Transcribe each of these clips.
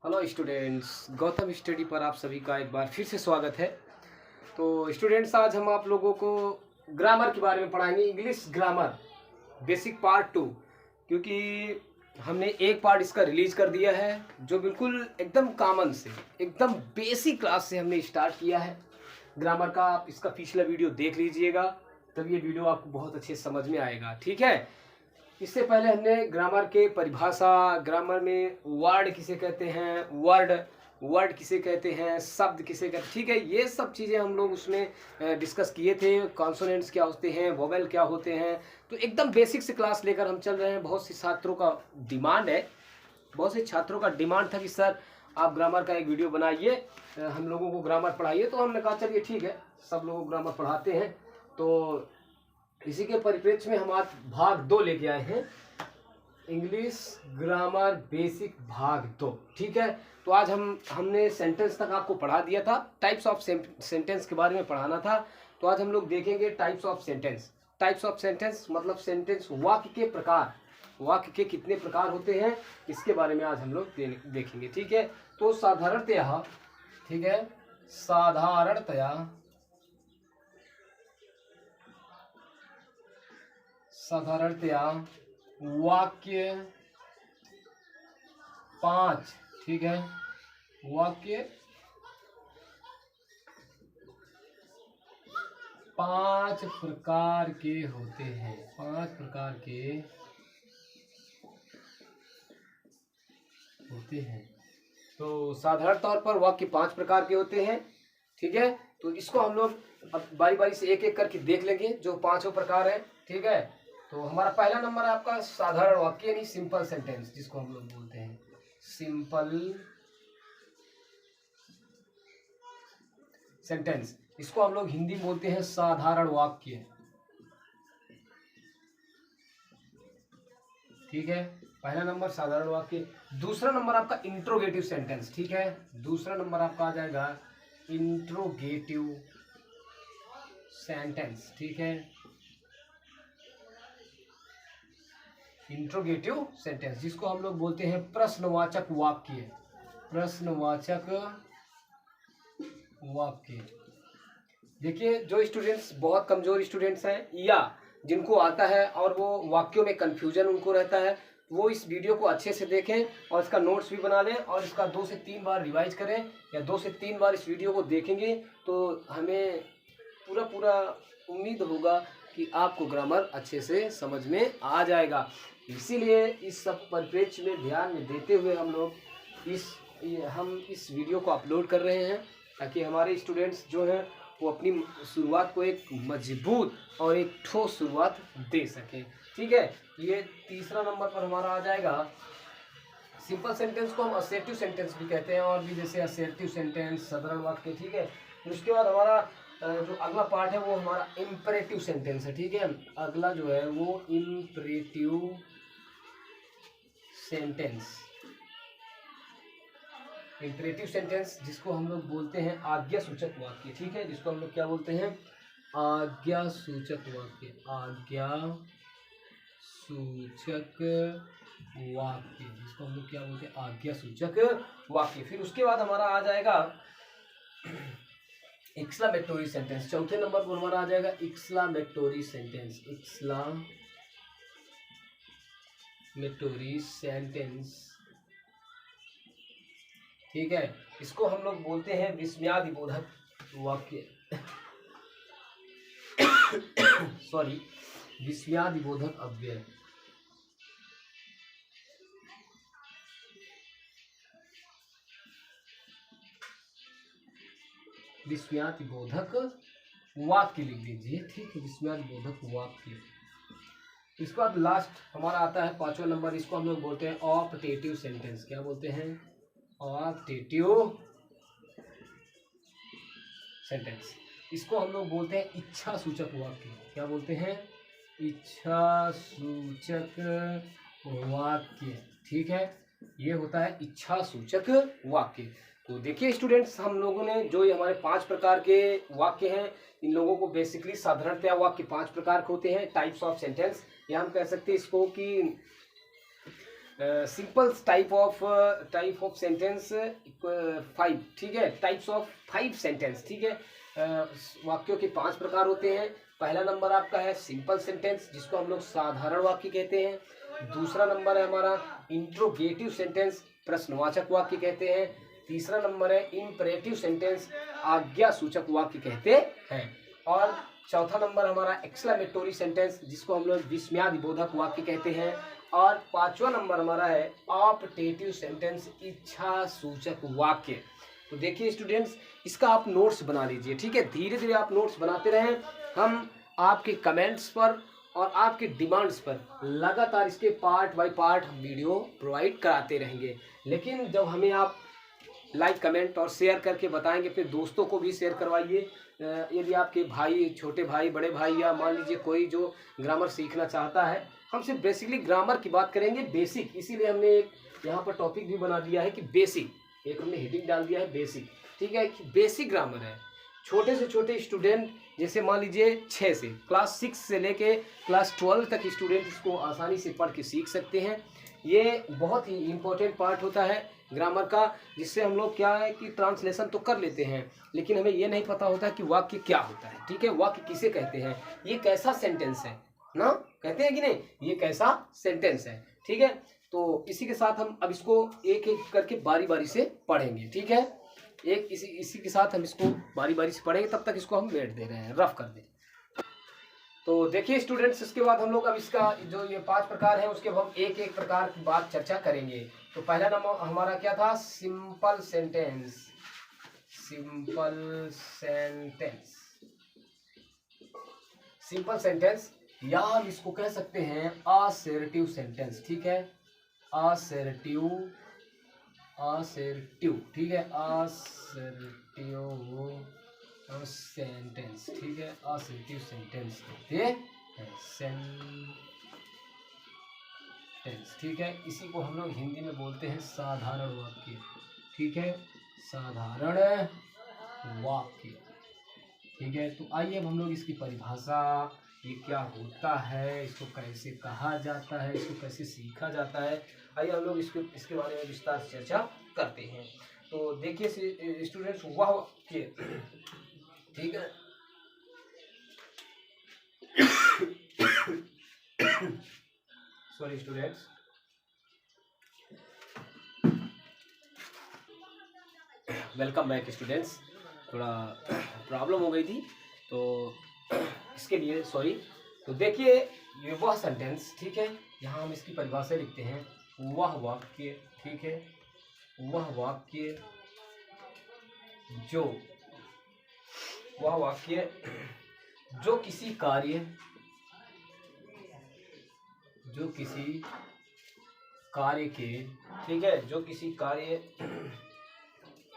Hello students, Gautam study पर आप सभी का एक बार फिर से स्वागत है। तो स्टूडेंट्स, आज हम आप लोगों को ग्रामर के बारे में पढ़ाएंगे, इंग्लिश ग्रामर बेसिक पार्ट 2। क्योंकि हमने एक पार्ट इसका रिलीज कर दिया है जो बिल्कुल एकदम कॉमन से, एकदम बेसिक क्लास से हमने स्टार्ट किया है ग्रामर का। आप इसका पिछला वीडियो देख लीजिएगा, तब ये वीडियो आपको बहुत अच्छे समझ में आएगा। ठीक है, इससे पहले हमने ग्रामर के परिभाषा, ग्रामर में वर्ड किसे कहते हैं, वर्ड किसे कहते हैं, शब्द किसे कहते हैं, ठीक है, ये सब चीज़ें हम लोग उसमें डिस्कस किए थे। कॉन्सोनेंट्स क्या होते हैं, वोवेल क्या होते हैं। तो एकदम बेसिक से क्लास लेकर हम चल रहे हैं। बहुत से छात्रों का डिमांड है, बहुत से छात्रों का डिमांड था कि सर आप ग्रामर का एक वीडियो बनाइए, हम लोगों को ग्रामर पढ़ाइए। तो हमने कहा चलिए ठीक है, सब लोगों को ग्रामर पढ़ाते हैं। तो इसी के परिप्रेक्ष्य में हम आज भाग 2 लेके आए हैं, इंग्लिश ग्रामर बेसिक भाग 2। ठीक है, तो आज हमने सेंटेंस तक आपको पढ़ा दिया था, टाइप्स ऑफ सेंटेंस के बारे में पढ़ाना था। तो आज हम लोग देखेंगे types of sentence. Types of sentence मतलब सेंटेंस, वाक्य के प्रकार, वाक्य के कितने प्रकार होते हैं, इसके बारे में आज हम लोग देखेंगे। ठीक है, तो साधारणतया, ठीक है, साधारणतया वाक्य 5, ठीक है, वाक्य 5 प्रकार के होते हैं, 5 प्रकार के होते हैं। तो साधारण तौर पर वाक्य 5 प्रकार के होते हैं। ठीक है, तो इसको हम लोग अब बारी बारी से एक एक करके देख लेंगे जो 5 प्रकार है। ठीक है, तो हमारा पहला नंबर है आपका साधारण वाक्य, यानी सिंपल सेंटेंस, जिसको हम लोग बोलते हैं सिंपल सेंटेंस। इसको हम लोग हिंदी में बोलते हैं साधारण वाक्य। ठीक है, पहला नंबर साधारण वाक्य। दूसरा नंबर आपका इंट्रोगेटिव सेंटेंस। ठीक है, दूसरा नंबर आपका आ जाएगा इंट्रोगेटिव सेंटेंस। ठीक है, इंट्रोगेटिव सेंटेंस, जिसको हम लोग बोलते हैं प्रश्नवाचक वाक्य। प्रश्नवाचक वाक्य। देखिए, जो स्टूडेंट्स बहुत कमजोर स्टूडेंट्स हैं या जिनको आता है और वो वाक्यों में कंफ्यूजन उनको रहता है, वो इस वीडियो को अच्छे से देखें और इसका नोट्स भी बना लें और इसका 2 से 3 बार रिवाइज करें, या 2 से 3 बार इस वीडियो को देखेंगे तो हमें पूरा उम्मीद होगा कि आपको ग्रामर अच्छे से समझ में आ जाएगा। इसीलिए इस सब परिप्रेक्ष्य में ध्यान में देते हुए हम लोग इस वीडियो को अपलोड कर रहे हैं, ताकि हमारे स्टूडेंट्स जो हैं वो अपनी शुरुआत को एक मजबूत और एक ठोस शुरुआत दे सकें। ठीक है, ये तीसरा नंबर पर हमारा आ जाएगा सिंपल सेंटेंस, को हम असर्टिव सेंटेंस भी कहते हैं, और भी जैसे असर्टिव सेंटेंस, साधारण वाक्य। ठीक है, उसके बाद हमारा जो अगला पार्ट है वो हमारा इम्परेटिव सेंटेंस है। ठीक है, अगला जो है वो इम्परेटिव सेंटेंस, इम्परेटिव सेंटेंस, जिसको हम लोग बोलते हैं आज्ञा सूचक वाक्य। ठीक है, जिसको हम लोग क्या बोलते हैं, आज्ञा सूचक वाक्य, आज्ञा सूचक वाक्य, जिसको हम लोग क्या बोलते हैं, आज्ञा सूचक वाक्य। फिर उसके बाद हमारा आ जाएगा एक्सक्लामेटोरी सेंटेंस। चौथे नंबर पर हमारा आ जाएगा एक्सक्लामेटोरी सेंटेंस, एक्सक्लामेटोरी सेंटेंस। ठीक है, इसको हम लोग बोलते हैं विस्मयादिबोधक वाक्य सॉरी, विस्मयादिबोधक अव्यय। विस्मयादिबोधक वाक्य लिख दीजिए। ठीक है, विस्मयादिबोधक वाक्य। इसके बाद लास्ट हमारा आता है 5वां नंबर, इसको हम लोग बोलते हैं ऑप्टेटिव सेंटेंस। क्या बोलते हैं, ऑप्टेटिव सेंटेंस। इसको हम लोग बोलते हैं इच्छा सूचक वाक्य। क्या बोलते हैं, इच्छा सूचक वाक्य। ठीक है, ये होता है इच्छा सूचक वाक्य। तो देखिए स्टूडेंट्स, हम लोगों ने जो ये हमारे 5 प्रकार के वाक्य हैं, इन लोगों को बेसिकली साधारणतया वाक्य 5 प्रकार के होते हैं, टाइप्स ऑफ सेंटेंस, या हम कह सकते हैं इसको कि सिंपल टाइप ऑफ सेंटेंस 5, ठीक है, टाइप्स ऑफ 5 सेंटेंस, ठीक है। वाक्यों के 5 प्रकार होते हैं। पहला नंबर आपका है सिंपल सेंटेंस, जिसको हम लोग साधारण वाक्य कहते हैं। दूसरा नंबर है हमारा इंट्रोगेटिव सेंटेंस, प्रश्नवाचक वाक्य कहते हैं। तीसरा नंबर है इंपरेटिव सेंटेंस, आज्ञा सूचक वाक्य कहते हैं। और चौथा नंबर हमारा एक्सक्लेमेटोरी सेंटेंस, जिसको हम लोग विस्मयादिबोधक वाक्य कहते हैं। और पांचवा नंबर हमारा है ऑप्टेटिव सेंटेंस, इच्छा सूचक वाक्य। तो देखिए स्टूडेंट्स, इसका आप नोट्स बना लीजिए, ठीक है। धीरे धीरे आप नोट्स बनाते रहें। हम आपके कमेंट्स पर और आपके डिमांड्स पर लगातार इसके part by part video provide कराते रहेंगे। लेकिन जब हमें आप लाइक, कमेंट और शेयर करके बताएंगे, फिर दोस्तों को भी शेयर करवाइए। यदि आपके भाई, छोटे भाई, बड़े भाई, या मान लीजिए कोई जो ग्रामर सीखना चाहता है, हम सिर्फ बेसिकली ग्रामर की बात करेंगे, बेसिक। इसीलिए हमने एक यहाँ पर टॉपिक भी बना दिया है कि बेसिक, एक हमने हेडिंग डाल दिया है बेसिक, ठीक है, कि बेसिक ग्रामर है। छोटे से छोटे स्टूडेंट, जैसे मान लीजिए 6 से क्लास 6 से लेके क्लास 12 तक स्टूडेंट इसको आसानी से पढ़ के सीख सकते हैं। ये बहुत ही इम्पोर्टेंट पार्ट होता है ग्रामर का, जिससे हम लोग क्या है कि ट्रांसलेशन तो कर लेते हैं, लेकिन हमें ये नहीं पता होता कि वाक्य क्या होता है, ठीक है, वाक्य किसे कहते हैं, ये कैसा सेंटेंस है ना, कहते हैं कि नहीं, ये कैसा सेंटेंस है, ठीक है। तो इसी के साथ हम अब इसको एक एक करके बारी बारी से पढ़ेंगे, ठीक है। इसी के साथ हम इसको बारी बारी से पढ़ेंगे, तब तक इसको हम वेट दे रहे हैं, रफ कर दे। तो देखिए स्टूडेंट्स, इसके बाद हम लोग अब इसका जो ये 5 प्रकार है, उसके हम एक एक प्रकार की बात चर्चा करेंगे। तो पहला नंबर हमारा क्या था, simple sentence. Simple sentence, simple sentence, या हम इसको कह सकते हैं असर्टिव सेंटेंस, ठीक है, असर्टिव, ठीक है, असर्टिव सेंटेंस, ठीक है, असर्टिव सेंटेंस कहते हैं सेंटेंस, ठीक है। इसी को हम लोग हिंदी में बोलते हैं साधारण वाक्य, ठीक है, साधारण वाक्य, ठीक है। तो आइए अब हम लोग इसकी परिभाषा, ये क्या होता है, इसको कैसे कहा जाता है, इसको कैसे सीखा जाता है, आइए हम लोग इसके बारे में विस्तार से चर्चा करते हैं। तो देखिए स्टूडेंट्स, वह वाक्य, ठीक है, sorry students, welcome back students. थोड़ा प्रॉब्लम हो गई थी, तो इसके लिए सॉरी। तो देखिए ये वह सेंटेंस, ठीक है, यहाँ हम इसकी परिभाषा लिखते हैं, वह वाक्य, ठीक है, वह वाक्य जो किसी कार्य के, ठीक है, जो किसी कार्य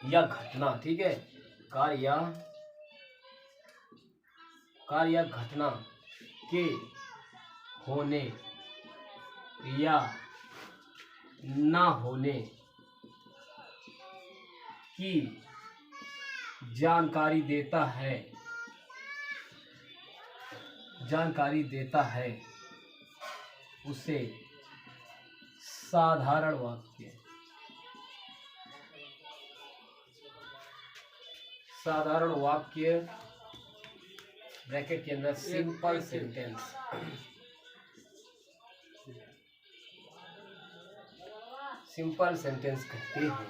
या घटना, ठीक है, कार्य या घटना के होने या ना होने की जानकारी देता है, उसे साधारण वाक्य, ब्रैकेट के अंदर सिंपल सेंटेंस, सिंपल सेंटेंस कहते हैं,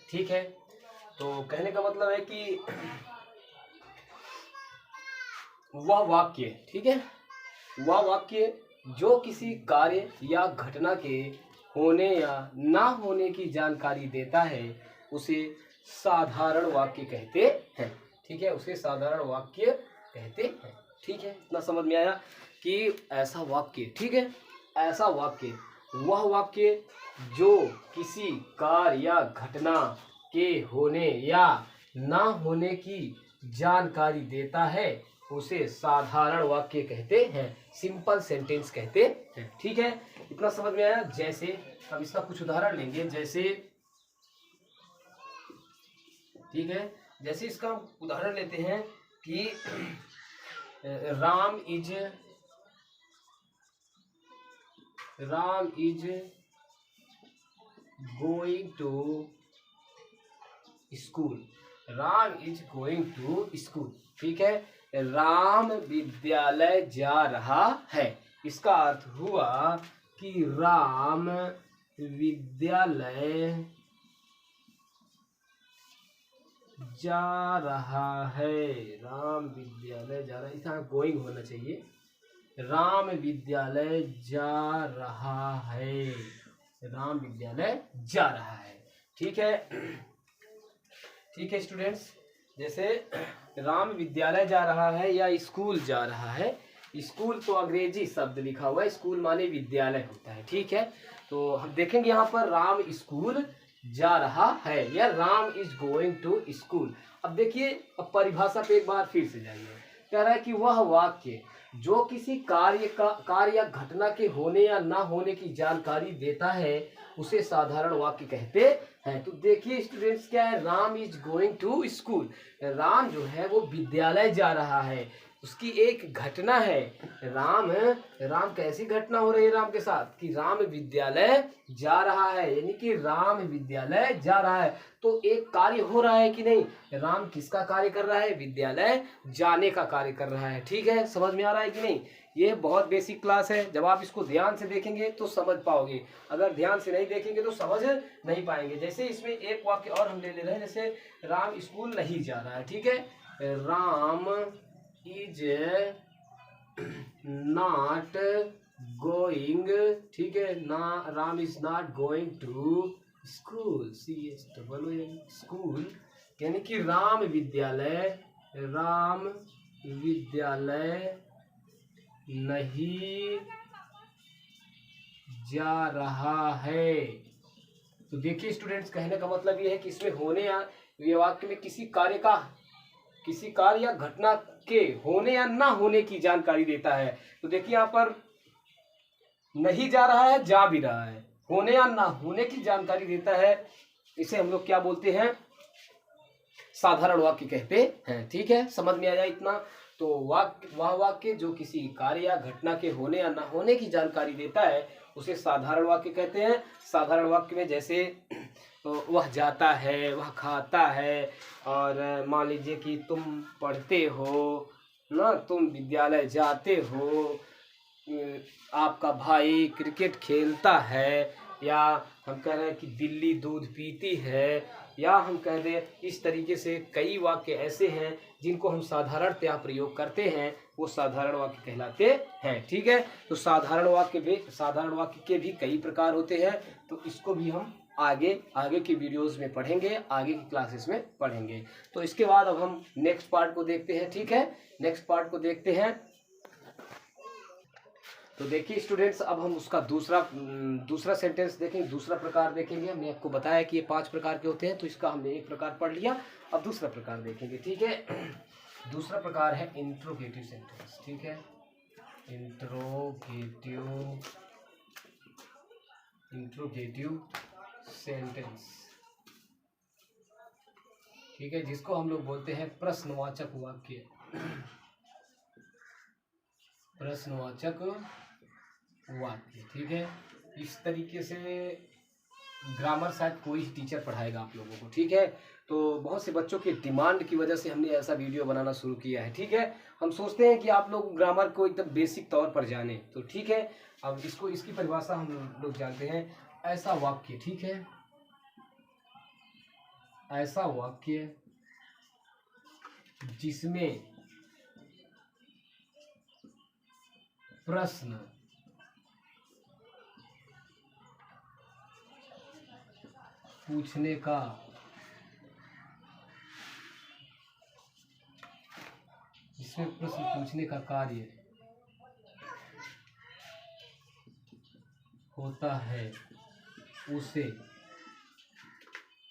ठीक है। तो कहने का मतलब है कि वह वाक्य, ठीक है, वह वाक्य जो किसी कार्य या घटना के होने या ना होने की जानकारी देता है, उसे साधारण वाक्य कहते हैं, ठीक है, उसे साधारण वाक्य कहते हैं, ठीक है। इतना समझ में आया कि ऐसा वाक्य, ठीक है, ऐसा वाक्य, वह वाक्य जो किसी कार्य या घटना के होने या ना होने की जानकारी देता है, उसे साधारण वाक्य कहते हैं, सिंपल सेंटेंस कहते हैं, ठीक है। इतना समझ में आया। जैसे अब इसका कुछ उदाहरण लेंगे, जैसे, ठीक है, जैसे इसका उदाहरण लेते हैं कि Ram is Ram is going to school. Ram is going to school. ठीक है, राम विद्यालय जा रहा है। इसका अर्थ हुआ कि राम विद्यालय जा रहा है। राम विद्यालय जा रहा है, इसका गोइंग होना चाहिए। राम विद्यालय जा रहा है। राम विद्यालय जा रहा है। ठीक है, ठीक है स्टूडेंट्स, जैसे राम विद्यालय जा रहा है या स्कूल जा रहा है। स्कूल तो अंग्रेजी शब्द लिखा हुआ है, स्कूल माने विद्यालय होता है। ठीक है, तो हम देखेंगे यहाँ पर राम स्कूल जा रहा है या Ram is going to school. अब देखिए, अब परिभाषा पे एक बार फिर से जाइए। कह रहा है कि वह वाक्य जो किसी कार्य या घटना के होने या ना होने की जानकारी देता है उसे साधारण वाक्य कहते हैं। तो देखिए स्टूडेंट्स, क्या है, Ram is going to school. Ram जो है वो विद्यालय जा रहा है, उसकी एक घटना है। राम कैसी घटना हो रही है राम के साथ कि राम विद्यालय जा रहा है, यानी कि राम विद्यालय जा रहा है। तो एक कार्य हो रहा है कि नहीं, राम किसका कार्य कर रहा है, विद्यालय जाने का कार्य कर रहा है। ठीक है, समझ में आ रहा है कि नहीं। ये बहुत बेसिक क्लास है, जब आप इसको ध्यान से देखेंगे तो समझ पाओगे, अगर ध्यान से नहीं देखेंगे तो समझ नहीं पाएंगे। जैसे इसमें एक वाक्य और हम ले रहे हैं, जैसे राम स्कूल नहीं जा रहा है। ठीक है, राम इज नॉट गोइंग, ठीक है ना, Ram is not going to school, school, यानी कि राम विद्यालय नहीं जा रहा है। तो देखिए स्टूडेंट्स, कहने का मतलब ये है कि इसमें होने या ये वाक्य में किसी कार्य या घटना के होने या ना होने की जानकारी देता है। तो देखिए यहाँ पर नहीं जा रहा है, जा भी रहा है, होने या ना होने की जानकारी देता है। इसे हम लोग क्या बोलते हैं, साधारण वाक्य कहते हैं। ठीक है, समझ में आया इतना। तो वह वाक्य जो किसी कार्य या घटना के होने या ना होने की जानकारी देता है उसे साधारण वाक्य कहते हैं। साधारण वाक्य में जैसे वह जाता है, वह खाता है, और मान लीजिए कि तुम पढ़ते हो ना, तुम विद्यालय जाते हो, आपका भाई क्रिकेट खेलता है, या हम कह रहे हैं कि बिल्ली दूध पीती है, या हम कह दें इस तरीके से कई वाक्य ऐसे हैं जिनको हम साधारणतया प्रयोग करते हैं, वो साधारण वाक्य कहलाते हैं। ठीक है, तो साधारण वाक्य के भी कई प्रकार होते हैं। तो इसको भी हम आगे की वीडियोस में पढ़ेंगे, आगे की क्लासेस में पढ़ेंगे। तो इसके बाद अब हम नेक्स्ट पार्ट को देखते हैं। ठीक है, नेक्स्ट पार्ट को देखते हैं। तो देखिए स्टूडेंट्स, अब हम उसका दूसरा सेंटेंस देखेंगे, दूसरा प्रकार देखेंगे। हमने आपको बताया कि ये 5 प्रकार के होते हैं, तो इसका हमने एक प्रकार पढ़ लिया, अब दूसरा प्रकार देखेंगे। ठीक है, दूसरा प्रकार है इंट्रोगेटिव सेंटेंस। ठीक है, इंट्रोगेटिव सेंटेंस, ठीक है, जिसको हम लोग बोलते हैं प्रश्नवाचक वाक्य। प्रश्नवाचक वाक्य, ठीक है। इस तरीके से ग्रामर शायद कोई टीचर पढ़ाएगा आप लोगों को। ठीक है, तो बहुत से बच्चों के डिमांड की वजह से हमने ऐसा वीडियो बनाना शुरू किया है। ठीक है, हम सोचते हैं कि आप लोग ग्रामर को एकदम बेसिक तौर पर जाने। तो ठीक है, अब इसकी परिभाषा हम लोग जानते हैं। ऐसा वाक्य, ठीक है, ऐसा वाक्य जिसमें प्रश्न पूछने का कार्य होता है उसे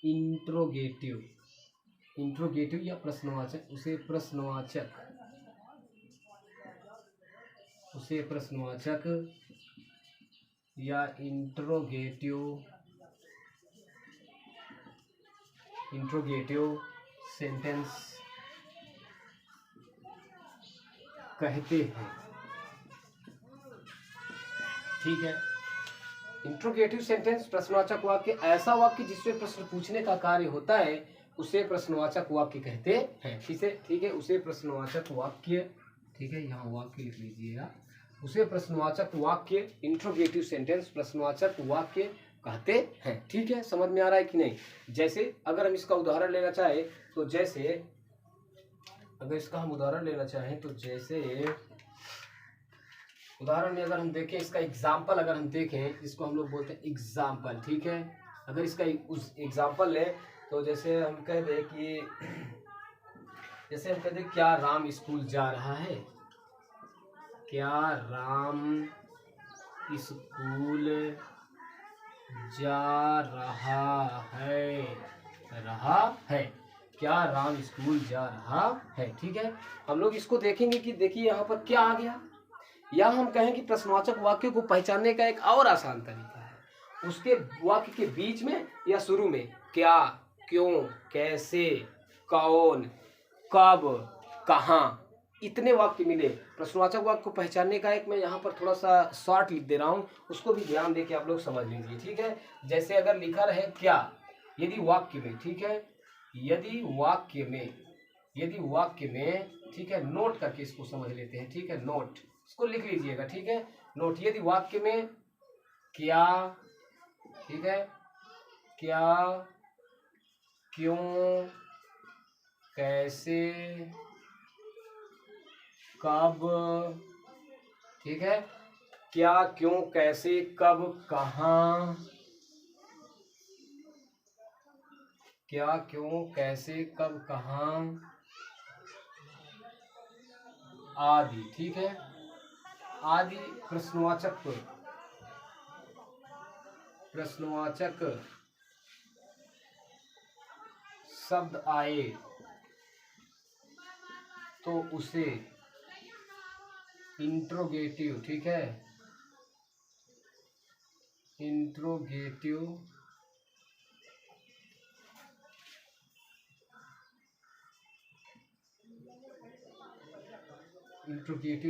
इंट्रोगेटिव या प्रश्नवाचक, उसे प्रश्नवाचक या इंट्रोगेटिव सेंटेंस कहते हैं। ठीक है, इंट्रोगेटिव सेंटेंस प्रश्नवाचक वाक्य ऐसा वाक्य जिसमें प्रश्न पूछने का कार्य होता है उसे प्रश्नवाचक वाक्य कहते हैं। ठीक है, उसे प्रश्नवाचक वाक्य, ठीक है, यहाँ वाक्य लिख लीजिएगा, उसे प्रश्नवाचक वाक्य इंट्रोगेटिव सेंटेंस प्रश्नवाचक वाक्य कहते हैं। ठीक है, समझ में आ रहा है कि नहीं। जैसे अगर हम इसका उदाहरण लेना चाहें तो जैसे अगर इसका हम उदाहरण लेना चाहें तो जैसे उदाहरण में अगर हम देखें, इसका एग्जाम्पल अगर हम देखें, इसको हम लोग बोलते हैं एग्जाम्पल। ठीक है, अगर इसका उस एग्जाम्पल ले तो जैसे हम कह दें कि क्या राम स्कूल जा रहा है, क्या राम स्कूल जा रहा है, क्या राम स्कूल जा रहा है। ठीक है, हम लोग इसको देखेंगे कि देखिए यहाँ पर क्या आ गया, या हम कहें कि प्रश्नवाचक वाक्य को पहचानने का एक और आसान तरीका है, उसके वाक्य के बीच में या शुरू में क्या, क्यों, कैसे, कौन, कब, कहाँ, इतने वाक्य मिले। प्रश्नवाचक वाक्य को पहचानने का एक मैं यहाँ पर थोड़ा सा शॉर्ट लिख दे रहा हूँ, उसको भी ध्यान देके आप लोग समझ लीजिए। ठीक है, जैसे अगर लिखा रहे क्या, यदि वाक्य में, ठीक है, यदि वाक्य में, ठीक है, नोट करके इसको समझ लेते हैं। ठीक है, नोट, इसको लिख लीजिएगा। ठीक है, नोट, यदि वाक्य में क्या, ठीक है, क्या, क्यों, कैसे, कब, ठीक है, क्या, क्यों, कैसे, कब, कहाँ, क्या, क्यों, कैसे, कब, कहाँ आदि। ठीक है, आदि प्रश्नवाचक शब्द आए तो उसे इंट्रोगेटिव, ठीक है, इंट्रोगेटिव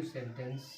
सेंटेंस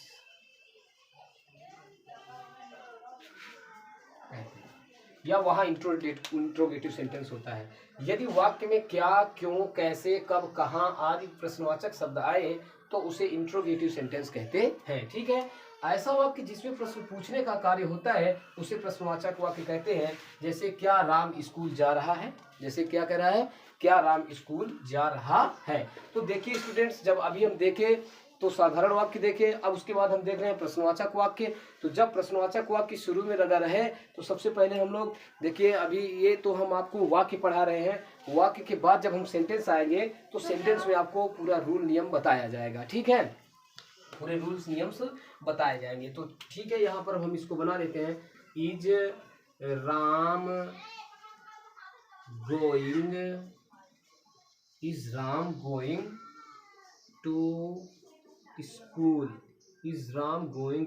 या वहाँ इंट्रोगेटिव सेंटेंस होता है। यदि वाक्य में क्या, क्यों, कैसे, कब, कहाँ आदि प्रश्नवाचक शब्द आए तो उसे इंट्रोगेटिव सेंटेंस कहते हैं। ठीक है, ऐसा वाक्य जिसमें प्रश्न पूछने का कार्य होता है उसे प्रश्नवाचक वाक्य कहते हैं। जैसे क्या राम स्कूल जा रहा है, जैसे क्या कह रहा है, क्या राम स्कूल जा रहा है। तो देखिए स्टूडेंट्स, जब अभी हम देखें तो साधारण वाक्य देखे, अब उसके बाद हम देख रहे हैं प्रश्नवाचक वाक्य। तो जब प्रश्नवाचक वाक्य शुरू में लगा रहे तो सबसे पहले हम लोग देखिए, अभी ये तो हम आपको वाक्य पढ़ा रहे हैं, वाक्य के बाद जब हम सेंटेंस आएंगे तो सेंटेंस में आपको पूरा रूल नियम बताया जाएगा। ठीक है, पूरे रूल्स नियम्स बताए जाएंगे। तो ठीक है, यहाँ पर हम इसको बना लेते हैं, is Ram going to school, is Ram going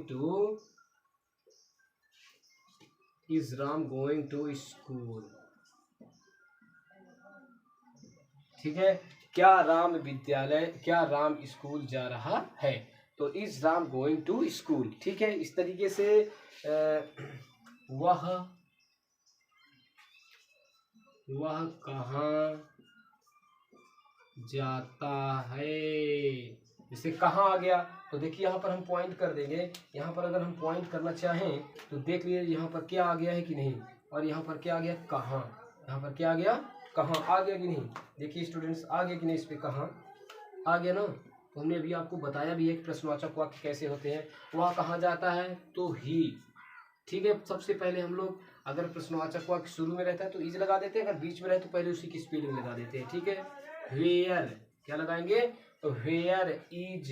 to school। ठीक है, क्या राम स्कूल जा रहा है, तो is Ram going to school। ठीक है, इस तरीके से वह कहाँ जाता है। जैसे कहाँ आ गया तो देखिए यहाँ पर हम पॉइंट कर देंगे, यहाँ पर अगर हम पॉइंट करना चाहें तो देख लीजिए यहाँ पर क्या आ गया है कि नहीं, और यहाँ पर क्या आ गया, कहाँ, यहाँ पर क्या आ गया, कहाँ आ गया कि नहीं। देखिए स्टूडेंट्स, आ गया कि नहीं, इस पे कहाँ आ गया ना। तो हमने अभी आपको बताया भी है कि प्रश्नवाचक वाक्य कैसे होते हैं। वह कहाँ जाता है तो ही। ठीक है, सबसे पहले हम लोग अगर प्रश्नवाचक वाक्य शुरू में रहता है तो इज लगा देते हैं, अगर बीच में रहे तो पहले उसी की स्पेलिंग लगा देते हैं। ठीक है, वेयर क्या लगाएंगे तो वेयर इज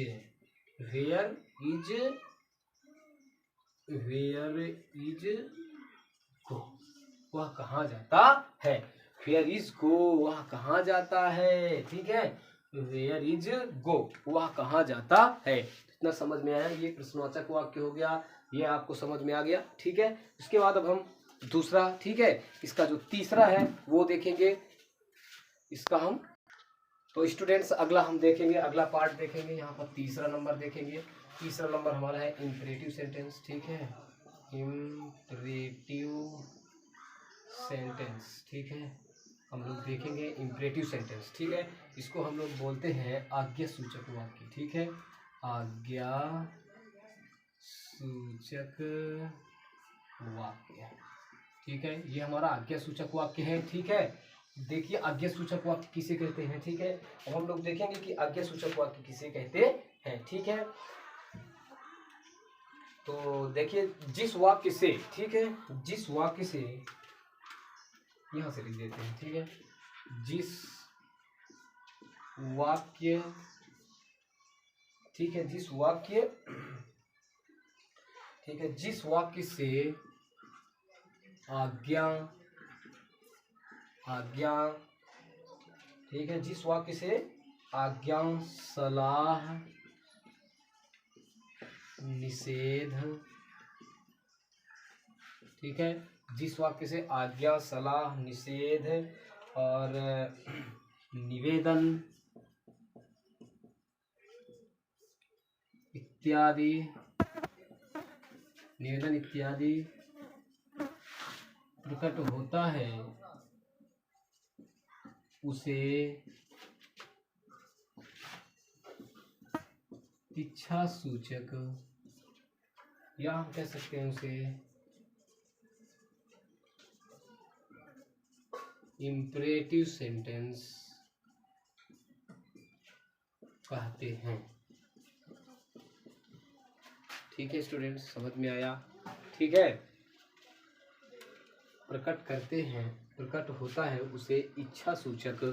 गो, वह कहाँ जाता है। वेयर इज गो, वह कहाँ जाता है। ठीक है, वेयर इज गो, वह कहाँ जाता है। इतना समझ में आया, ये प्रश्नवाचक वाक्य हो गया, ये आपको समझ में आ गया। ठीक है, उसके बाद अब हम दूसरा, ठीक है, इसका जो तीसरा है वो देखेंगे, इसका हम तो स्टूडेंट्स अगला हम देखेंगे, अगला पार्ट देखेंगे, यहाँ पर तीसरा नंबर देखेंगे। तीसरा नंबर हमारा है इंपरेटिव सेंटेंस। ठीक है, इम्परेटिव सेंटेंस, ठीक है। हम लोग देखेंगे इम्परेटिव सेंटेंस, ठीक है। इसको हम लोग बोलते हैं आज्ञा सूचक वाक्य, ठीक है। आज्ञा सूचक वाक्य, ठीक है। ये हमारा आज्ञा सूचक वाक्य है, ठीक है। देखिए आज्ञा सूचक वाक्य किसे कहते हैं, ठीक है। अब हम लोग देखेंगे कि आज्ञा सूचक वाक्य किसे कहते हैं, ठीक है। तो देखिए जिस वाक्य से, ठीक है, जिस वाक्य से, यहां से लिख देते हैं, ठीक है। जिस वाक्य, ठीक है, जिस वाक्य, ठीक है, जिस वाक्य से आज्ञा, ठीक है, जिस वाक्य से आज्ञा, सलाह, निषेध, ठीक है, जिस वाक्य से आज्ञा, सलाह, निषेध और निवेदन इत्यादि, प्रकट होता है, उसे इच्छा सूचक, या हम कह सकते हैं उसे इम्परेटिव सेंटेंस कहते हैं, ठीक है स्टूडेंट्स, समझ में आया, ठीक है। प्रकट करते हैं, प्रकट होता है, उसे इच्छा सूचक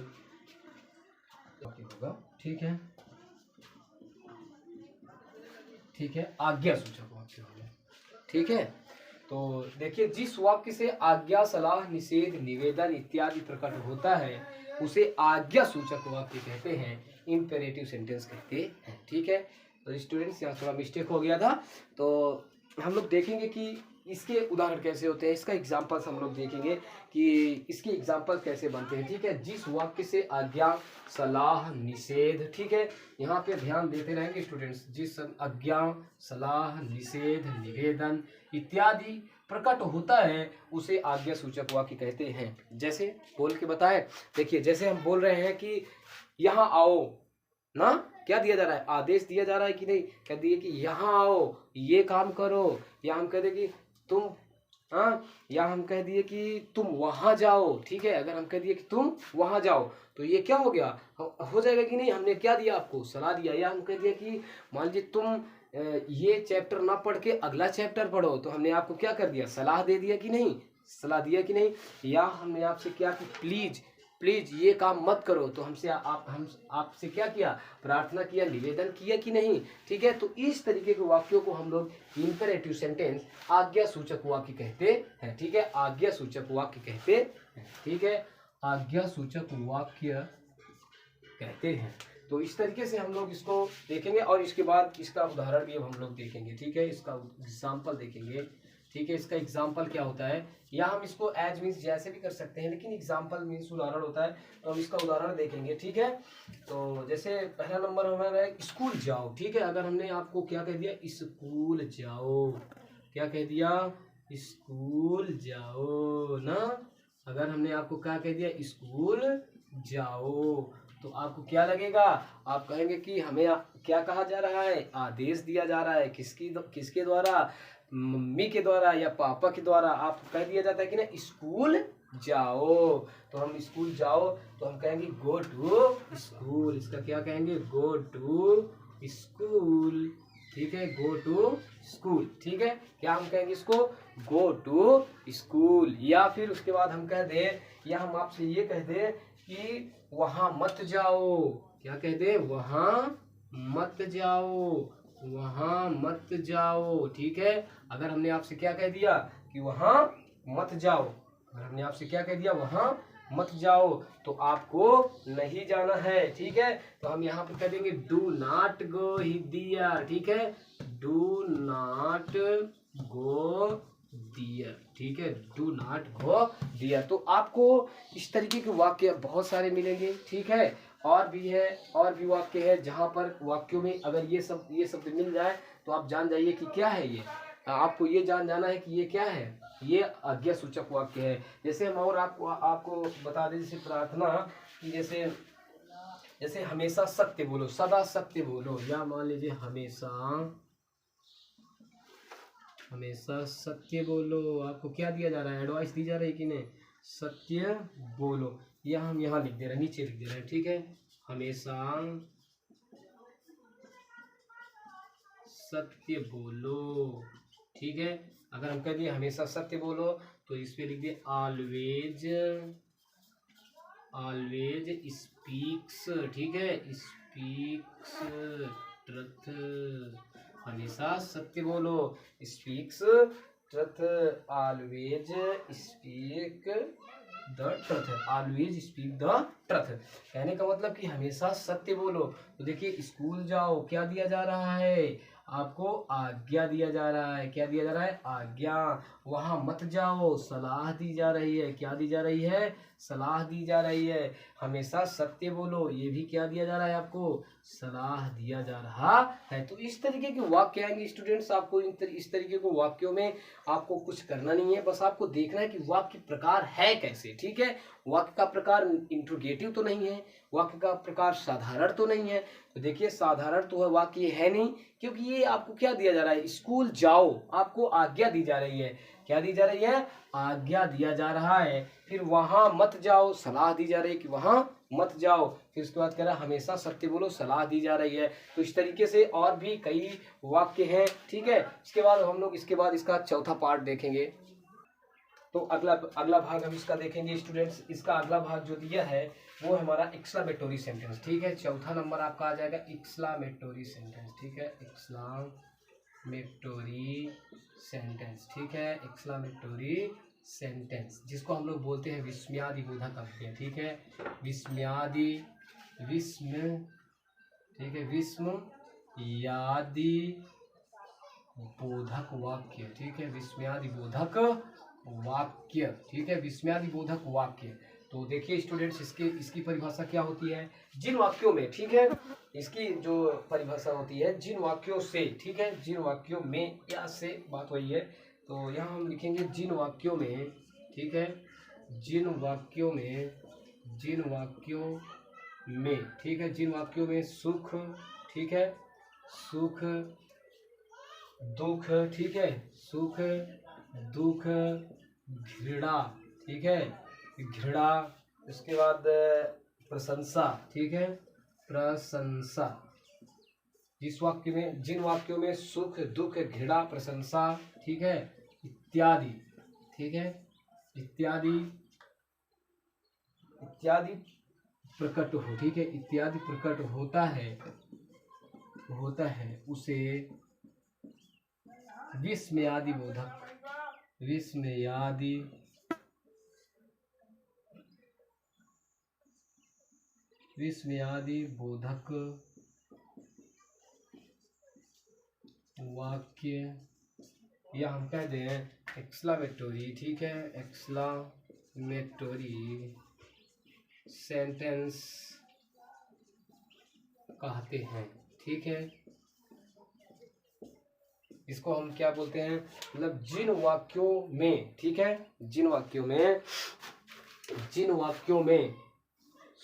होगा, ठीक है, ठीक है, आज्ञा सूचक वाक्य हो गया, ठीक है। तो देखिए जिस वाक्य से आज्ञा, सलाह, निषेध, निवेदन इत्यादि प्रकट होता है, उसे आज्ञा सूचक वाक्य कहते हैं, इम्पेरेटिव सेंटेंस कहते हैं, ठीक है। तो स्टूडेंट्स यहाँ थोड़ा मिस्टेक हो गया था, तो हम लोग देखेंगे कि इसके उदाहरण कैसे होते हैं, इसका एग्जाम्पल्स हम लोग देखेंगे कि इसके एग्जाम्पल कैसे बनते हैं, ठीक है। जिस वाक्य से आज्ञा, सलाह, निषेध, ठीक है, यहाँ पे ध्यान देते रहेंगे स्टूडेंट्स। जिस आज्ञा, सलाह, निषेध, निवेदन इत्यादि प्रकट होता है, उसे आज्ञा सूचक वाक्य कहते हैं। जैसे बोल के बताए, देखिए जैसे हम बोल रहे हैं कि यहाँ आओ ना, क्या दिया जा रहा है, आदेश दिया जा रहा है कि नहीं, कह दिए कि यहाँ आओ, ये काम करो, या हम कह दे कि तुम, हाँ, या हम कह दिए कि तुम वहां जाओ, ठीक है। अगर हम कह दिए कि तुम वहां जाओ, तो ये क्या हो गया, हो जाएगा कि नहीं, हमने क्या दिया आपको, सलाह दिया। या हम कह दिए कि मान लीजिए तुम ये चैप्टर ना पढ़ के अगला चैप्टर पढ़ो, तो हमने आपको क्या कर दिया, सलाह दे दिया कि नहीं, सलाह दिया कि नहीं। या हमने आपसे क्या कि प्लीज प्लीज ये काम मत करो, तो हम आपसे क्या किया, प्रार्थना किया, निवेदन किया कि नहीं, ठीक है। तो इस तरीके के वाक्यों को हम लोग इम्पेरेटिव सेंटेंस, आज्ञा सूचक वाक्य कहते हैं, ठीक है, आज्ञा सूचक वाक्य कहते हैं, ठीक है, आज्ञा सूचक वाक्य कहते हैं। तो इस तरीके से हम लोग इसको देखेंगे, और इसके बाद इसका उदाहरण भी अब हम लोग देखेंगे, ठीक है, इसका एग्जाम्पल देखेंगे, ठीक है। इसका एग्जाम्पल क्या होता है, या हम इसको एज मीन्स जैसे भी कर सकते हैं, लेकिन एग्जाम्पल मीन्स उदाहरण होता है, तो हम इसका उदाहरण देखेंगे, ठीक है। तो जैसे पहला नंबर हमारा है स्कूल जाओ, ठीक है। अगर हमने आपको क्या कह दिया, स्कूल जाओ, क्या कह दिया, स्कूल जाओ ना। अगर हमने आपको क्या कह दिया, स्कूल जाओ, तो आपको क्या लगेगा, आप कहेंगे कि हमें क्या कहा जा रहा है, आदेश दिया जा रहा है, किसके द्वारा, मम्मी के द्वारा या पापा के द्वारा आपको कह दिया जाता है कि ना स्कूल जाओ। तो हम स्कूल जाओ, तो हम कहेंगे गो टू स्कूल, इसका क्या कहेंगे, गो टू स्कूल, ठीक है, गो टू स्कूल, ठीक है। क्या हम कहेंगे इसको, गो टू स्कूल। या फिर उसके बाद हम कह दें, या हम आपसे ये कह दें कि वहां मत जाओ, क्या कह दे, वहां मत जाओ, वहां मत जाओ, ठीक है। अगर हमने आपसे क्या कह दिया कि वहां मत जाओ, अगर हमने आपसे क्या कह दिया, वहां मत जाओ, तो आपको नहीं जाना है, ठीक है। तो हम यहाँ पे कह देंगे डू नॉट गो दियर, ठीक है, डू नॉट गो दियर, ठीक है, डू नॉट गो दियर। तो आपको इस तरीके के वाक्य बहुत सारे मिलेंगे, ठीक है। और भी वाक्य है, जहां पर वाक्यों में अगर ये शब्द मिल जाए, तो आप जान जाइए कि क्या है ये, आपको ये जाना है कि ये क्या है, ये आज्ञा सूचक वाक्य है। जैसे हम और आपको बता दें, जैसे प्रार्थना कि जैसे जैसे हमेशा सत्य बोलो, सदा सत्य बोलो, या मान लीजिए हमेशा हमेशा सत्य बोलो। आपको क्या दिया जा रहा है, एडवाइस दी जा रही है कि नहीं, सत्य बोलो। या हम यहाँ लिख दे रहे हैं, नीचे लिख दे रहे हैं, ठीक है, हमेशा सत्य बोलो, ठीक है। अगर हम कह दिए हमेशा सत्य बोलो तो इस पे लिख दिए ऑलवेज, ऑलवेज स्पीक्स, ठीक है, स्पीक्स ट्रुथ, हमेशा सत्य बोलो, speaks truth, always speak the truth, always speak the truth. कहने का मतलब कि हमेशा सत्य बोलो। तो देखिए स्कूल जाओ, क्या दिया जा रहा है आपको, आज्ञा दिया जा रहा है, क्या दिया जा रहा है, आज्ञा। वहां मत जाओ, सलाह दी जा रही है, क्या दी जा रही है, सलाह दी जा रही है। हमेशा सत्य बोलो, ये भी क्या दिया जा रहा है आपको, सलाह दिया जा रहा है। तो इस तरीके के वाक्य आएंगे स्टूडेंट्स, आपको इस तरीके के वाक्यों में आपको कुछ करना नहीं है, बस आपको देखना है कि वाक्य प्रकार है कैसे, ठीक है। वाक्य का प्रकार इंट्रोगेटिव तो नहीं है, वाक्य का प्रकार साधारण तो नहीं है। तो देखिए साधारण तो वाक्य है नहीं, क्योंकि ये आपको क्या दिया जा रहा है, स्कूल जाओ, आपको आज्ञा दी जा रही है, क्या दी जा रही है, आज्ञा दिया जा रहा है। फिर वहां मत जाओ, सलाह दी जा रही है कि वहां मत जाओ। फिर उसके बाद कह रहा है हमेशा सत्य बोलो, सलाह दी जा रही है। तो इस तरीके से और भी कई वाक्य हैं, ठीक है। इसके बाद हम लोग इसका चौथा पार्ट देखेंगे। तो अगला भाग हम इसका देखेंगे स्टूडेंट्स। इसका अगला भाग जो दिया है वो है हमारा एक्सक्लामेटोरी सेंटेंस, ठीक है। चौथा नंबर आपका आ जाएगा एक्सक्लामेटोरी सेंटेंस, ठीक है, एक्सक्लामेटोरी सेंटेंस, ठीक है, एक्सक्लामेटोरी सेंटेंस, जिसको हम लोग बोलते हैं विस्मयादिबोधक वाक्य, ठीक है, ठीक है, विस्मयादिबोधक वाक्य, ठीक है, विस्मयादिबोधक वाक्य, ठीक है, विस्मयादिबोधक वाक्य। तो देखिए स्टूडेंट्स इसकी परिभाषा क्या होती है, जिन वाक्यों में, ठीक है, इसकी जो परिभाषा होती है जिन वाक्यों से, ठीक है, जिन वाक्यों में या से बात वही है। तो यहाँ हम लिखेंगे जिन वाक्यों में, ठीक है, जिन वाक्यों में, ठीक है, जिन वाक्यों में सुख, ठीक है, सुख दुख, ठीक है, सुख दुख घृणा, ठीक है, घृणा, उसके बाद प्रशंसा, ठीक है, प्रशंसा, जिन वाक्यों में सुख दुख घृणा प्रशंसा, ठीक है, इत्यादि, ठीक है, इत्यादि प्रकट हो, ठीक है, इत्यादि प्रकट होता है उसे विस्मयादिबोधक वाक्य, या हम कह दें एक्सक्लामेटोरी, ठीक है, एक्सक्लामेटोरी सेंटेंस कहते हैं, ठीक है। इसको हम क्या बोलते हैं, मतलब जिन वाक्यों में, ठीक है, जिन वाक्यों में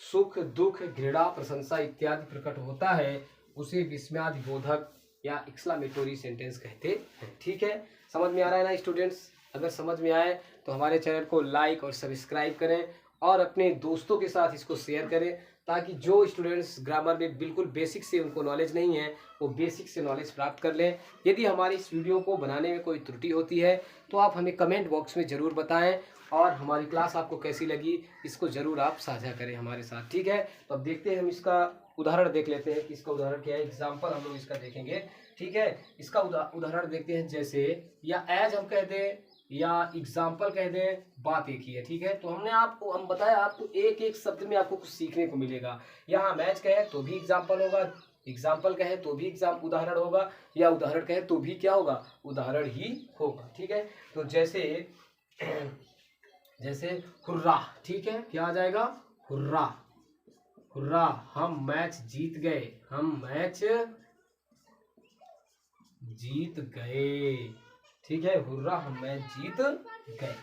सुख दुख घृणा प्रशंसा इत्यादि प्रकट होता है उसे विस्मयादिबोधक या एक्सक्लामेटोरी सेंटेंस कहते हैं, ठीक है। समझ में आ रहा है ना स्टूडेंट्स? अगर समझ में आए तो हमारे चैनल को लाइक और सब्सक्राइब करें और अपने दोस्तों के साथ इसको शेयर करें, ताकि जो स्टूडेंट्स ग्रामर में बिल्कुल बेसिक से उनको नॉलेज नहीं है वो बेसिक से नॉलेज प्राप्त कर लें। यदि हमारी इस वीडियो को बनाने में कोई त्रुटि होती है तो आप हमें कमेंट बॉक्स में ज़रूर बताएं, और हमारी क्लास आपको कैसी लगी इसको ज़रूर आप साझा करें हमारे साथ, ठीक है। तो अब देखते हैं, हम इसका उदाहरण देख लेते हैं कि इसका उदाहरण क्या है, एग्जाम्पल हम लोग इसका देखेंगे, ठीक है। इसका उदाहरण देखते हैं, जैसे या एज हम कह दें या एग्जाम्पल कह दें, बात एक ही है, ठीक है। तो हम बताया आपको एक एक शब्द में आपको कुछ सीखने को मिलेगा। यहाँ मैच कहे तो भी एग्जाम्पल होगा, एग्जाम्पल कहे तो भी उदाहरण होगा, या उदाहरण कहे तो भी क्या होगा, उदाहरण ही होगा, ठीक है। तो जैसे हुर्रा, ठीक है, क्या आ जाएगा, हुर्रा, हुर्रा, हम मैच जीत गए, ठीक है, हुर्रा हम मैच जीत गए,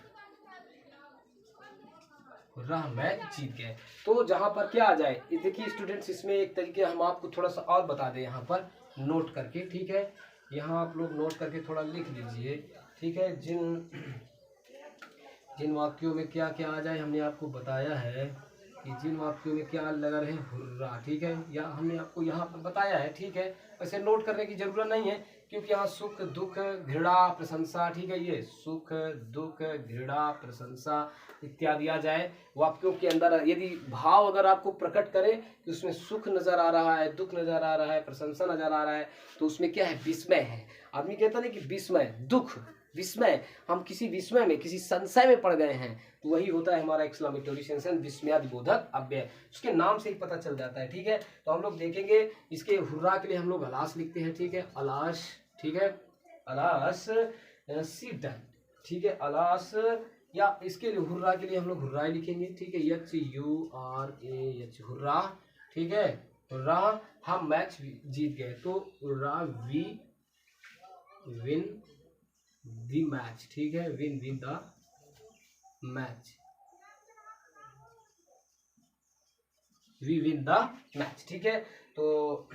हुर्रा हम मैच जीत गए। तो जहां पर क्या आ जाए, ये देखिए स्टूडेंट्स, इसमें एक तरीके हम आपको थोड़ा सा और बता दें यहाँ पर नोट करके, ठीक है, यहाँ आप लोग नोट करके थोड़ा लिख लीजिए, ठीक है। जिन जिन वाक्यों में क्या क्या आ जाए हमने आपको बताया है कि जिन वाक्यों में क्या लगा रहे, हुर्रा, ठीक है, या हमने आपको यहाँ पर बताया है, ठीक है। वैसे नोट करने की जरूरत नहीं है क्योंकि यहाँ सुख दुख घृणा प्रशंसा, ठीक है, ये सुख दुख घृणा प्रशंसा इत्यादि आ जाए वाक्यों के अंदर। यदि भाव अगर आपको प्रकट करे कि उसमें सुख नजर आ रहा है, दुख नजर आ रहा है, प्रशंसा नजर आ रहा है, तो उसमें क्या है, विस्मय है। आदमी कहता नहीं कि विस्मय, दुख, विस्मय, हम किसी विस्मय में, किसी संशय में पड़ गए हैं, तो वही होता है हमारा एक्सक्लेमेटरी सेंटेंस, विस्मयादिबोधक अव्यय। उसके नाम से ही पता चल जाता है, ठीक है। तो हम लोग देखेंगे इसके हुर्रा के लिए हम लोग अलास लिखते हैं, ठीक है, अलास, ठीक है, अलास सी डन, ठीक है, अलास, या इसके लिए हुर्रा के लिए हम लोग हुर्रा लिखेंगे, ठीक है, HURRA, हुर्रा, ठीक है, हुर्रा हम मैच जीत गए, तो hurray we win the match, ठीक है, win the match, we win the match, ठीक है। तो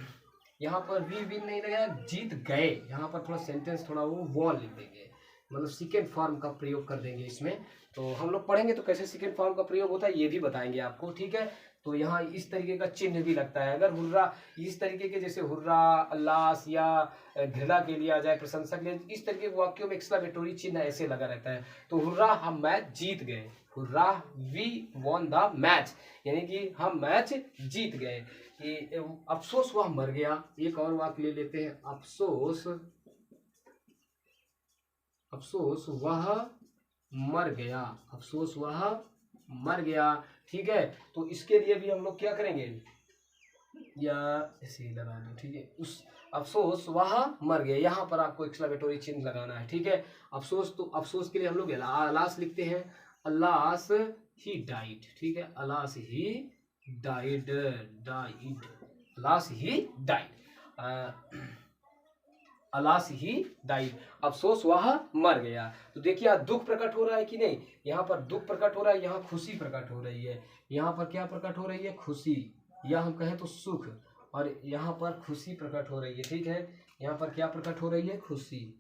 यहाँ पर वी विन नहीं लगाया, जीत गए, यहाँ पर थोड़ा सेंटेंस थोड़ा वो वॉन लिख देंगे, मतलब सेकेंड फॉर्म का प्रयोग कर देंगे इसमें। तो हम लोग पढ़ेंगे तो कैसे सेकेंड फॉर्म का प्रयोग होता है ये भी बताएंगे आपको, ठीक है। तो यहाँ इस तरीके का चिन्ह भी लगता है, अगर हुर्रा इस तरीके के, जैसे हुर्रा, अल्लास या घृणा के लिए आ जाए, प्रशंसा के लिए, इस तरीके के वाक्यों में एक्सक्लेमेटरी चिन्ह ऐसे लगा रहता है। तो हुर्रा हम मैच जीत गए, hurrah we won the match, यानी कि हम मैच जीत गए। कि अफसोस वह मर गया, एक और वाक्य ले लेते हैं, अफसोस, अफसोस वह मर गया, अफसोस वह मर गया, ठीक है। तो इसके लिए भी हम लोग क्या करेंगे, या ऐसे ही लगा दो, ठीक है, उस अफसोस वह मर गया, यहाँ पर आपको एक्सक्लेमेटरी चिन्ह लगाना है, ठीक है। अफसोस, तो अफसोस के लिए हम लोग अलास लिखते हैं, अलास ही डाइड, ठीक है, alas he died, died, alas he died, alas he died, अफसोस वह मर गया। तो देखिए यहाँ दुख प्रकट हो रहा है कि नहीं, यहाँ पर दुख प्रकट हो रहा है, यहाँ खुशी प्रकट हो रही है, यहाँ पर क्या प्रकट हो रही है, खुशी, या हम कहें तो सुख, और यहाँ पर खुशी प्रकट हो रही है, ठीक है। यहाँ पर क्या प्रकट हो रही है, खुशी,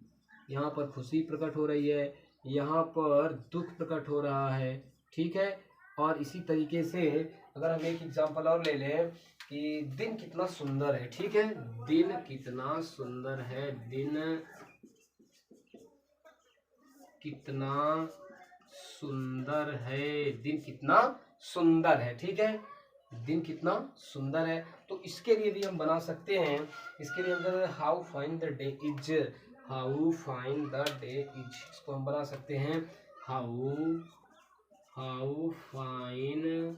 यहाँ पर खुशी प्रकट हो रही है, यहाँ पर दुख प्रकट हो रहा है, ठीक है। और इसी तरीके से अगर हम एक एग्जांपल और ले लें कि दिन कितना सुंदर है, ठीक है, दिन कितना सुंदर है, दिन कितना सुंदर है, दिन कितना सुंदर है, ठीक है, दिन कितना सुंदर है। तो इसके लिए भी हम बना सकते हैं, इसके लिए हम how fine the day is, how fine the day is, इसको हम बना सकते हैं how fine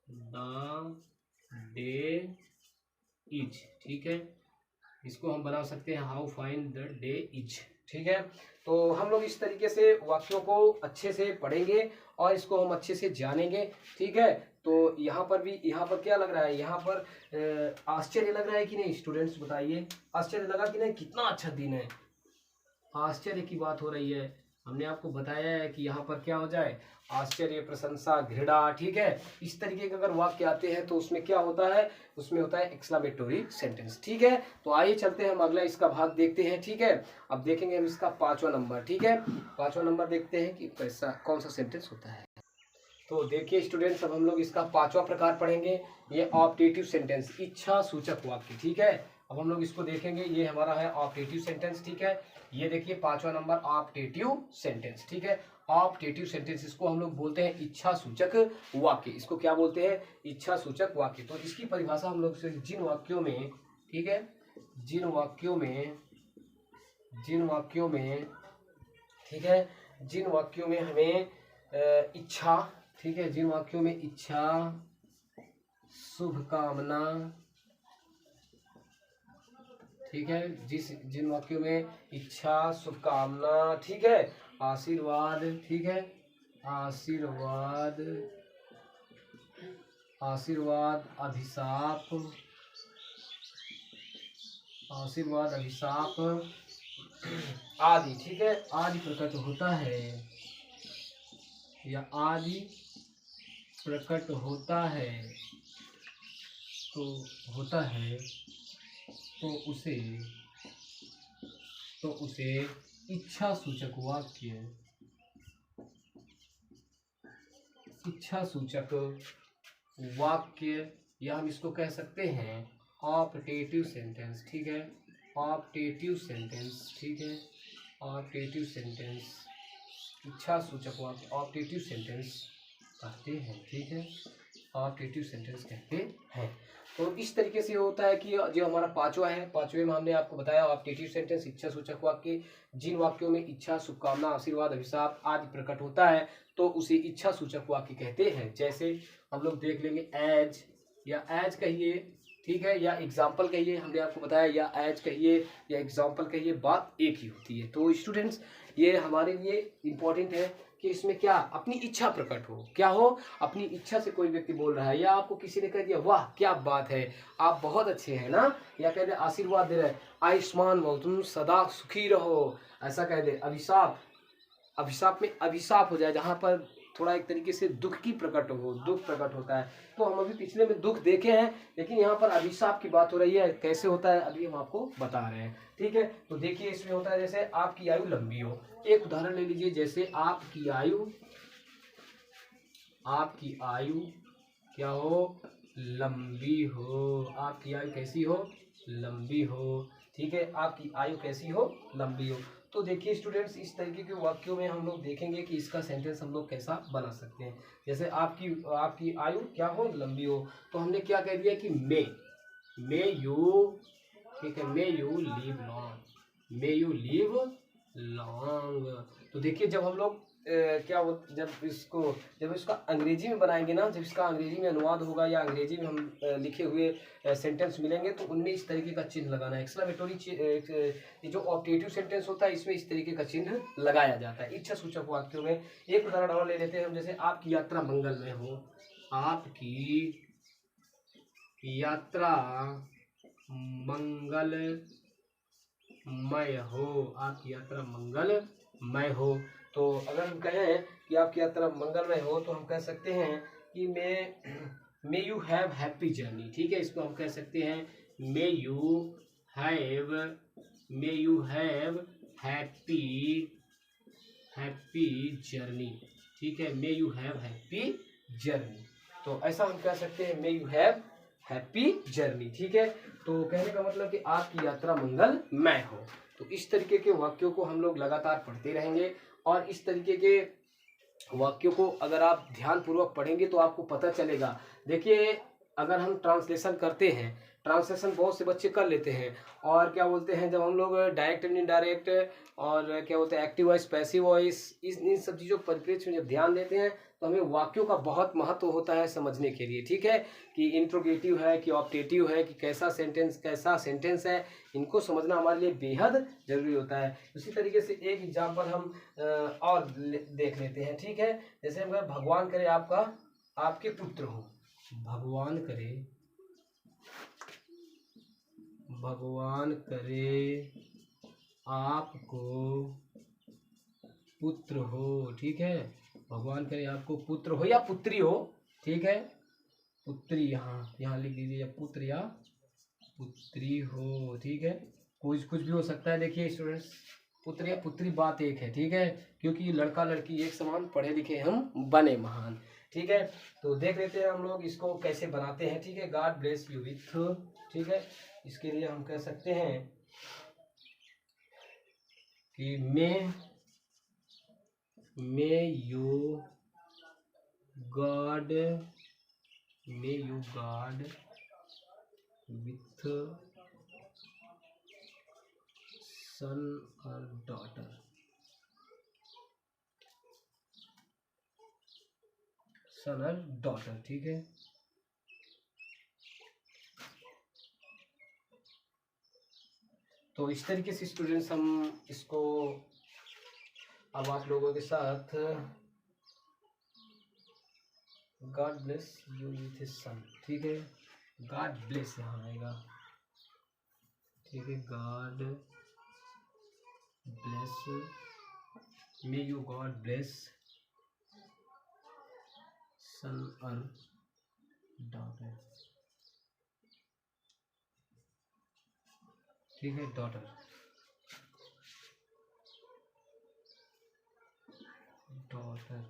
the day is, ठीक है, इसको हम बना सकते हैं how fine the day is, ठीक है। तो हम लोग इस तरीके से वाक्यों को अच्छे से पढ़ेंगे और इसको हम अच्छे से जानेंगे, ठीक है। तो यहाँ पर भी, यहाँ पर क्या लग रहा है, यहाँ पर आश्चर्य लग रहा है कि नहीं, स्टूडेंट्स बताइए, आश्चर्य लगा कि नहीं, कितना अच्छा दिन है, आश्चर्य की बात हो रही है। हमने आपको बताया है कि यहाँ पर क्या हो जाए, आश्चर्य, प्रशंसा, घृणा, ठीक है, इस तरीके के अगर वाक्य आते हैं तो उसमें क्या होता है, उसमें होता है एक्सक्लेमेटरी सेंटेंस, ठीक है। तो आइए चलते हैं हम अगला इसका भाग देखते हैं, ठीक है। अब देखेंगे हम इसका 5वां नंबर, ठीक है, 5वां नंबर देखते हैं कि कैसा, कौन सा सेंटेंस होता है। तो देखिए स्टूडेंट्स, अब हम लोग इसका 5वां प्रकार पढ़ेंगे, ये ऑप्टेटिव सेंटेंस, इच्छा सूचक वाक्य, ठीक है। अब हम लोग इसको देखेंगे, ये हमारा है ऑप्टेटिव सेंटेंस, ठीक है। ये देखिए 5वां नंबर ऑप्टेटिव सेंटेंस, ठीक है, ऑप्टेटिव सेंटेंस, इसको हम लोग बोलते हैं इच्छा सूचक वाक्य, इसको क्या बोलते हैं, इच्छा सूचक वाक्य। तो इसकी परिभाषा हम लोग जिन वाक्यों में, ठीक है, जिन वाक्यों में, ठीक है, जिन वाक्यों में हमें इच्छा, ठीक है, जिन वाक्यों में इच्छा, शुभकामना, ठीक है, जिन वाक्यों में इच्छा, शुभकामना, ठीक है, आशीर्वाद, ठीक है, आशीर्वाद, आशीर्वाद, अभिशाप, आशीर्वाद, अभिशाप, आदि, ठीक है, आदि प्रकट होता है या आदि प्रकट होता है तो होता है तो उसे इच्छा सूचक वाक्य, इच्छा सूचक वाक्य, या हम इसको कह सकते हैं ऑप्टेटिव सेंटेंस, ठीक है, ऑप्टेटिव सेंटेंस, ठीक है, ऑप्टेटिव सेंटेंस, इच्छा सूचक वाक्य ऑप्टेटिव सेंटेंस कहते हैं, ठीक है, ऑप्टेटिव सेंटेंस कहते हैं। तो इस तरीके से होता है कि जो हमारा पांचवा है, पांचवे में हमने आपको बताया ऑप्टेटिव सेंटेंस, इच्छा सूचक वाक्य, जिन वाक्यों में इच्छा, शुभकामना, आशीर्वाद, अभिशाप आदि प्रकट होता है तो उसे इच्छा सूचक वाक्य कहते हैं। जैसे हम लोग देख लेंगे एज, या एज कहिए, ठीक है, या एग्जाम्पल कहिए, हमने आपको बताया, या एज कहिए या एग्जाम्पल कहिए, बात एक ही होती है। तो स्टूडेंट्स ये हमारे लिए इम्पोर्टेंट है कि इसमें क्या अपनी इच्छा प्रकट हो, क्या हो, अपनी इच्छा से कोई व्यक्ति बोल रहा है, या आपको किसी ने कह दिया वाह क्या बात है, आप बहुत अच्छे हैं ना, या कह दे आशीर्वाद दे रहे आयुष्मान भव, तुम सदा सुखी रहो, ऐसा कह दे। अभिशाप, अभिशाप में अभिशाप हो जाए, जहाँ पर थोड़ा एक तरीके से दुख की प्रकट हो, दुख प्रकट होता है। तो हम अभी पिछले में दुख देखे हैं, लेकिन यहाँ पर अभिशाप की बात हो रही है, कैसे होता है अभी हम आपको बता रहे हैं, ठीक है। तो देखिए इसमें होता है जैसे आपकी आयु लंबी हो, एक उदाहरण ले लीजिए, जैसे आपकी आयु क्या हो, लंबी हो, आपकी आयु कैसी हो, लंबी हो, ठीक है, आपकी आयु कैसी हो, लंबी हो। तो देखिए स्टूडेंट्स इस तरीके के वाक्यों में हम लोग देखेंगे कि इसका सेंटेंस हम लोग कैसा बना सकते हैं। जैसे आपकी आयु क्या हो, लंबी हो, तो हमने क्या कह दिया कि मे यू, ठीक है, may you live long, may you live long. तो देखिए जब हम लोग जब इसका अंग्रेजी में बनाएंगे ना, जब इसका अंग्रेजी में अनुवाद होगा या अंग्रेजी में हम लिखे हुए सेंटेंस मिलेंगे तो उनमें इस तरीके का चिन्ह लगाना है। एक्सक्लेमेटरी जो ऑप्टेटिव सेंटेंस होता है इसमें इस तरीके का चिन्ह लगाया जाता है। इच्छा सूचक वाक्यों में एक उदाहरण और ले लेते हैं हम, जैसे आपकी यात्रा मंगलमय हो, आपकी यात्रा मंगलमय हो, आपकी यात्रा मंगलमय हो। तो अगर हम कहें कि आपकी यात्रा मंगलमय हो तो हम कह सकते हैं कि may you have happy journey, ठीक है, इसको हम कह सकते हैं may you have happy journey, ठीक है, may you have happy journey. तो ऐसा हम कह सकते हैं may you have happy journey, ठीक है। तो कहने का मतलब कि आपकी यात्रा मंगलमय हो। तो इस तरीके के वाक्यों को हम लोग लगातार पढ़ते रहेंगे, और इस तरीके के वाक्यों को अगर आप ध्यान पूर्वक पढ़ेंगे तो आपको पता चलेगा। देखिए अगर हम ट्रांसलेशन करते हैं, ट्रांसलेशन बहुत से बच्चे कर लेते हैं, और क्या बोलते हैं जब हम लोग डायरेक्ट एंड इनडायरेक्ट और क्या बोलते हैं एक्टिव वॉइस, पैसिव वॉइस, इन सब चीज़ों पर परिप्रेक्ष्य में जब ध्यान देते हैं तो हमें वाक्यों का बहुत महत्व होता है समझने के लिए, ठीक है, कि इंट्रोगेटिव है कि ऑप्टेटिव है कि कैसा सेंटेंस है, इनको समझना हमारे लिए बेहद जरूरी होता है। उसी तरीके से एक एग्जाम्पल हम और देख लेते हैं, ठीक है। जैसे हम भगवान करे आपके पुत्र हो, भगवान करे आपको पुत्र हो, ठीक है, भगवान करे आपको पुत्र हो या पुत्री हो, ठीक है, पुत्री यहाँ लिख दीजिए, या पुत्र या पुत्री हो, ठीक है, कुछ भी हो सकता है। देखिए स्टूडेंट्स पुत्र या पुत्री बात एक है, ठीक है, क्योंकि लड़का लड़की एक समान, पढ़े लिखे हम बने महान, ठीक है। तो देख लेते हैं हम लोग इसको कैसे बनाते हैं, ठीक है। गॉड ब्लेस यू विथ, ठीक है, इसके लिए हम कह सकते हैं कि मे यू गॉड विथ सन और डॉटर, ठीक है। तो इस तरीके से स्टूडेंट्स हम इसको अब आप लोगों के साथ God bless you with his son, ठीक है, गॉड ब्लेस यहाँ आएगा, ठीक है, God bless, may you God bless son or daughter, ठीक है, daughter, daughter,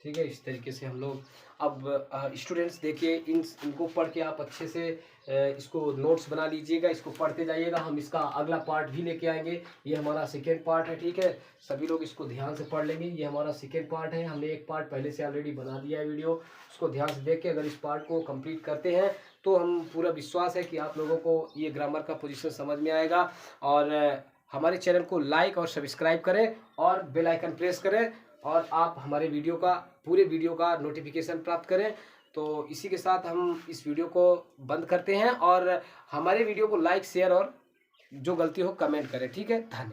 ठीक है। इस तरीके से हम लोग अब स्टूडेंट्स देखिए, इनको पढ़ के आप अच्छे से इसको नोट्स बना लीजिएगा, इसको पढ़ते जाइएगा। हम इसका अगला पार्ट भी लेके आएंगे। ये हमारा सेकेंड पार्ट है, ठीक है। सभी लोग इसको ध्यान से पढ़ लेंगे। ये हमारा सेकेंड पार्ट है। हमने एक पार्ट पहले से ऑलरेडी बना दिया है वीडियो, उसको ध्यान से देख के अगर इस पार्ट को कंप्लीट करते हैं तो हम पूरा विश्वास है कि आप लोगों को ये ग्रामर का पोजीशन समझ में आएगा। और हमारे चैनल को लाइक और सब्सक्राइब करें और बेल आइकन प्रेस करें, और आप हमारे पूरे वीडियो का नोटिफिकेशन प्राप्त करें। तो इसी के साथ हम इस वीडियो को बंद करते हैं, और हमारे वीडियो को लाइक, शेयर और जो गलती हो कमेंट करें, ठीक है। धन्यवाद।